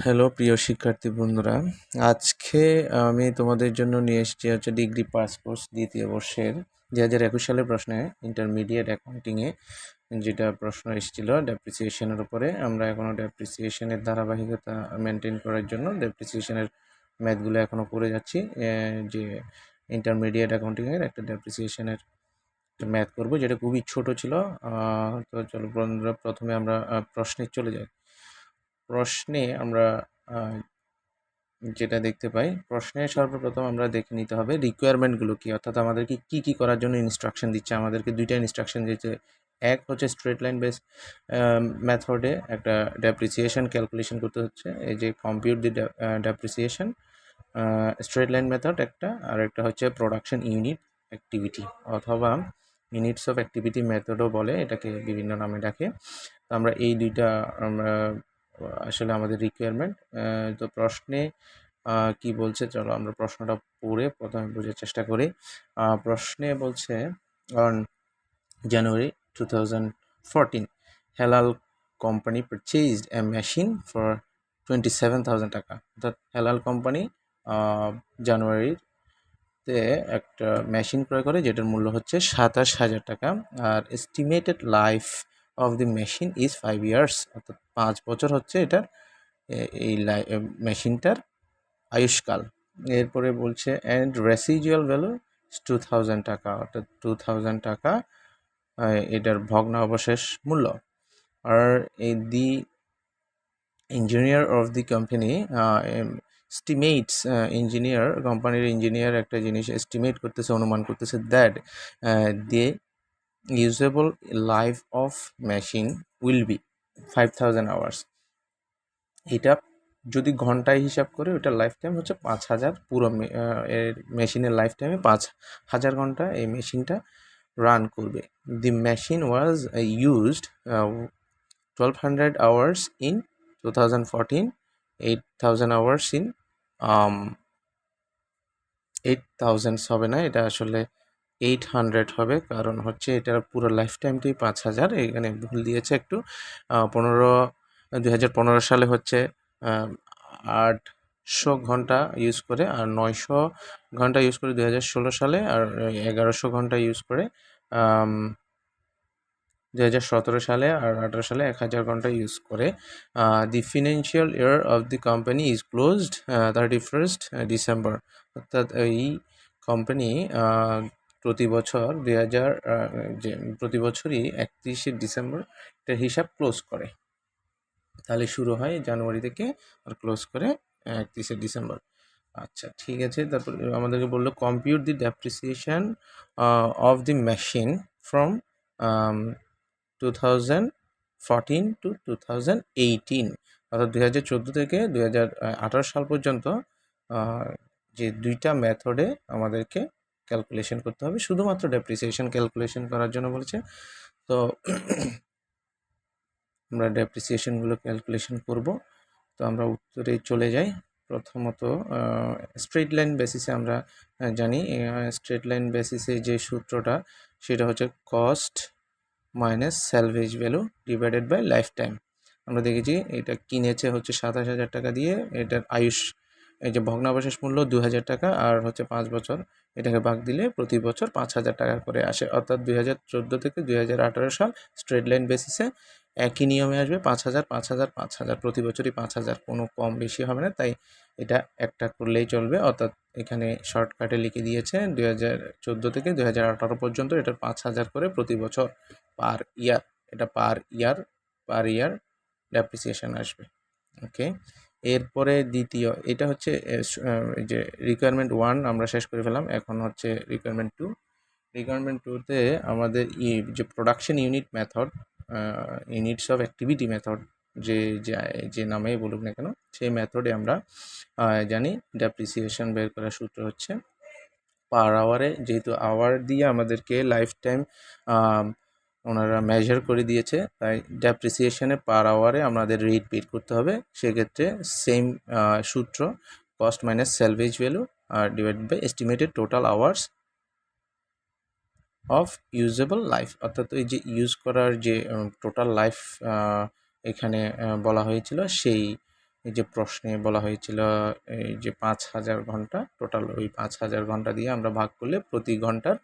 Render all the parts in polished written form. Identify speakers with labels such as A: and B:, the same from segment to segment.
A: Hello প্রিয় শিক্ষার্থী বন্ধুরা, আজকে আমি তোমাদের জন্য নিয়ে এসেছি হচ্ছে ডিগ্রি পাস কোর্স দ্বিতীয় বর্ষের 2021 সালের প্রশ্নে ইন্টারমিডিয়েট অ্যাকাউন্টিংয়ে যেটা প্রশ্ন এসেছিল ডেপ্রিসিয়েশনের উপরে। আমরা এখনও ডেপ্রিসিয়েশনের ধারাবাহিকতা মেনটেন করার জন্য ডেপ্রিসিয়েশনের ম্যাথগুলো এখনও করে যাচ্ছি। যে ইন্টারমিডিয়েট অ্যাকাউন্টিংয়ের একটা ডেপ্রিসিয়েশনের ম্যাথ করব, যেটা খুবই ছোট ছিল। তো চলো বন্ধুরা, প্রথমে আমরা প্রশ্নে চলে যাই। প্রশ্নে আমরা যেটা দেখতে পাই, প্রশ্নে সর্বপ্রথম আমরা দেখে নিতে হবে রিকোয়ারমেন্টগুলো কী, অর্থাৎ আমাদেরকে কী করার জন্য ইনস্ট্রাকশন দিচ্ছে। আমাদেরকে দুইটা ইনস্ট্রাকশন দিচ্ছে। এক হচ্ছে স্ট্রেট লাইন বেস মেথডে একটা ডেপ্রিসিয়েশন ক্যালকুলেশন করতে হচ্ছে, এই যে কম্পিউট দি ডেপ্রিসিয়েশন স্ট্রেট লাইন মেথড একটা, আর একটা হচ্ছে প্রোডাকশন ইউনিট অ্যাক্টিভিটি অথবা ইউনিটস অফ অ্যাক্টিভিটি মেথডও বলে, এটাকে বিভিন্ন নামে ডাকে। তো আমরা এই দুইটা আমরা আসলে আমাদের রিকোয়ারমেন্ট। তো প্রশ্নে কি বলছে, চলো আমরা প্রশ্নটা পড়ে প্রথমে বোঝার চেষ্টা করি। প্রশ্নে বলছে on January 2014 Helal company purchased A machine for 27,000 টাকা। অর্থাৎ হেলাল কোম্পানি জানুয়ারিতে একটা মেশিন ক্রয় করে যেটার মূল্য হচ্ছে 27,000 টাকা। আর estimated life of the machine is 5 years, অর্থাৎ 5 বছর হচ্ছে এটার এই মেশিনটার আয়ুষ্কাল। এরপরে বলছে অ্যান্ড রেসিজুয়াল ভ্যালু 2,000 টাকা, অর্থাৎ 2,000 টাকা এটার ভগ্নাবশেষ মূল্য। আর the engineer of the company estimates, engineer কোম্পানির ইঞ্জিনিয়ার একটা জিনিস এস্টিমেট করতেছে, অনুমান করতেছে that the usable life of machine will be 5,000 hours. এটা যদি ঘন্টায় হিসাব করে ওটার লাইফ টাইম হচ্ছে 5,000। পুরো মেশিনের লাইফ টাইমে 5,000 ঘন্টা এই মেশিনটা রান করবে। The machine was used 1,200 hours in 2014, 8,000 hours in 8,000 হবে না, এটা আসলে 800 হবে, কারণ হচ্ছে এটার পুরো লাইফ টাইমটাই 5,000, এখানে ভুল দিয়েছে একটু। 2015 সালে হচ্ছে 800 ঘন্টা ইউজ করে, আর 900 ঘন্টা ইউজ করে 2016 সালে, আর 1100 ঘন্টা ইউজ করে 2017 সালে, আর 2018 সালে 1,000 ঘন্টা ইউজ করে। The financial year of the company is closed 31st December, অর্থাৎ এই কোম্পানি প্রতি বছর প্রতি বছরই 31শে ডিসেম্বর এটার হিসাব ক্লোজ করে। তাহলে শুরু হয় জানুয়ারি থেকে আর ক্লোজ করে 31শে ডিসেম্বর। আচ্ছা, ঠিক আছে। তারপর আমাদেরকে বললো compute the depreciation of the machine from 2014 to 2018, অর্থাৎ 2014 থেকে 2018 সাল পর্যন্ত যে দুইটা মেথডে আমাদেরকে ক্যালকুলেশন করতে হবে, শুধুমাত্র ডেপ্রিসিয়েশন ক্যালকুলেশন করার জন্য বলেছে। তো আমরা ডেপ্রিসিয়েশনগুলো ক্যালকুলেশন করব। তো আমরা উত্তরে চলে যাই। প্রথমত স্ট্রেট লাইন বেসিসে আমরা জানি, স্ট্রেট লাইন বেসিসে যে সূত্রটা সেটা হচ্ছে cost minus salvage value divided by life time. আমরা দেখেছি এটা কিনেছে হচ্ছে 27,000 টাকা দিয়ে, এটার এই যে ভগ্নাবশেষ মূল্য 2,000 টাকা, আর হচ্ছে 5 বছর, এটাকে ভাগ দিলে প্রতি বছর 5,000 টাকা করে আসে। অর্থাৎ 2014 থেকে 2018 সাল স্ট্রেট লাইন বেসিসে একই নিয়মে আসবে, 5,000 5,000 5,000, প্রতি বছরই 5,000, কোনো কম বেশি হবে না, তাই এটা একটা করলেই চলবে। অর্থাৎ এখানে শর্টকাটে লিখে দিয়েছে 2014 থেকে 2018 পর্যন্ত এটার 5,000 করে প্রতি বছর পার ইয়ার, এটা পার ইয়ার ডেপ্রিসিয়েশন আসবে। ওকে, এরপরে দ্বিতীয়, এটা হচ্ছে যে রিকোয়ারমেন্ট 1 আমরা শেষ করে ফেলাম। এখন হচ্ছে রিকোয়ারমেন্ট 2। রিকোয়ারমেন্ট 2তে আমাদের যে production unit method, units of activity method, যে নামেই বলুক না কেন, সেই মেথডে আমরা জানি ডেপ্রিসিয়েশন বের করার সূত্র হচ্ছে পার আওয়ারে, যেহেতু আওয়ার দিয়ে আমাদেরকে লাইফ টাইম ওনারা মেজার করে দিয়েছে, তাই ডেপ্রিসিয়েশনে পার আওয়ারে আমাদের রেট বের করতে হবে। সেক্ষেত্রে সেম সূত্র, cost minus salvage value divided by estimated total hours of usable life, অর্থাৎ এই যে ইউজ করার যে টোটাল লাইফ এখানে বলা হয়েছিল, সেই এই যে প্রশ্নে বলা হয়েছিল এই যে 5000 ঘন্টা, টোটাল ওই 5000 ঘন্টা দিয়ে আমরা ভাগ করলে প্রতি ঘন্টার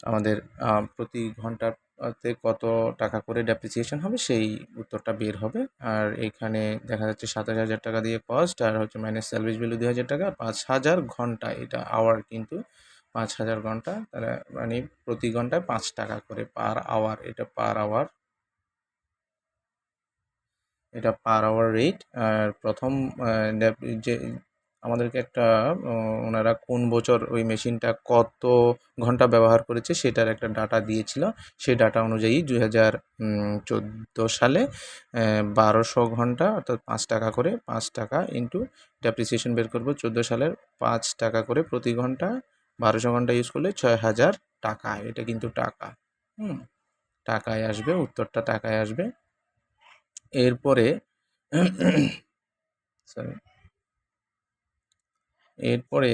A: আমাদের প্রতি ঘন্টাতে কত টাকা করে ডেপ্রিসিয়েশন হবে সেই উত্তরটা বের হবে। আর এখানে দেখা যাচ্ছে 27000 টাকা দিয়ে কস্ট, আর হচ্ছে মাইনাস স্যালভেজ ভ্যালু 2000 টাকা, 5000 ঘন্টা, এটা আওয়ার কিন্তু 5000 ঘন্টা, তাহলে মানে প্রতি ঘন্টায় 5 টাকা করে পার আওয়ার, এটা পার আওয়ার, এটা পার আওয়ার রেট। আর প্রথম যে আমাদেরকে একটা ওনারা কোন বছর ওই মেশিনটা কত ঘন্টা ব্যবহার করেছে সেটার একটা ডাটা দিয়েছিল। সেই ডাটা অনুযায়ী 2014 সালে 1200 ঘন্টা অর্থাৎ 5 টাকা করে, 5 টাকা ইন্টু ডেপ্রিসিয়েশন বের করব 14 সালের 5 টাকা করে প্রতি ঘন্টা, 1200 ঘন্টা ইউজ করলে 6000 টাকা। এটা কিন্তু টাকা, টাকায় আসবে, উত্তরটা টাকায় আসবে। এরপরে সরি, এরপরে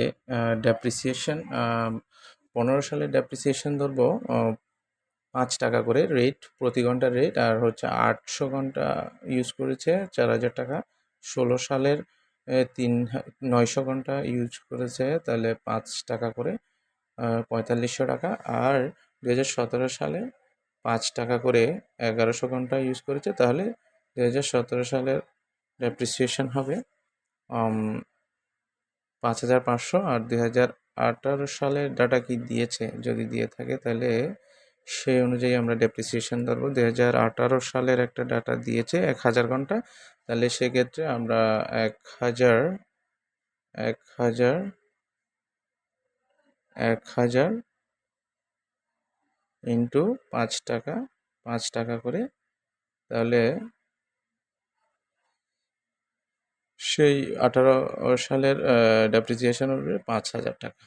A: ডেপ্রিসিয়েশন 15 সালে ডেপ্রিসিয়েশন ধরবো 5 টাকা করে রেট, প্রতি ঘন্টার রেট, আর হচ্ছে 800 ঘন্টা ইউজ করেছে 4000 টাকা। 16 সালের 900 ঘন্টা ইউজ করেছে, তাহলে 5 টাকা করে 4500 টাকা। আর 2017 সালে 5 টাকা করে 1100 ঘন্টা ইউজ করেছে, তাহলে 2017 সালের ডেপ্রিসিয়েশন হবে 5500। আর 2018 সালের ডাটা কি দিয়েছে, যদি দিয়ে থাকে তাহলে সেই অনুযায়ী আমরা ডেপ্রিসিয়েশন ধরবো। 2018 সালের একটা ডাটা দিয়েছে 1000 ঘন্টা, তাহলে সেক্ষেত্রে আমরা 1000 ইন্টু 5 টাকা, 5 টাকা করে, তাহলে সেই 18 সালের ডেপ্রিসিয়েশন হবে 5000 টাকা।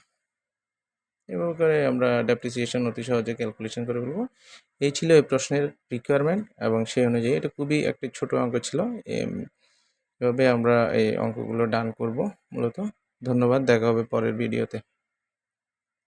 A: এভাবে করে আমরা ডেপ্রিসিয়েশন অতি সহজে ক্যালকুলেশন করে ফেলবো। এই ছিল এই প্রশ্নের রিকোয়ারমেন্ট, এবং সেই অনুযায়ী এটা খুবই একটি ছোট অঙ্ক ছিল। এভাবে আমরা এই অঙ্কগুলো ডান করব মূলত। ধন্যবাদ, দেখা হবে পরের ভিডিওতে।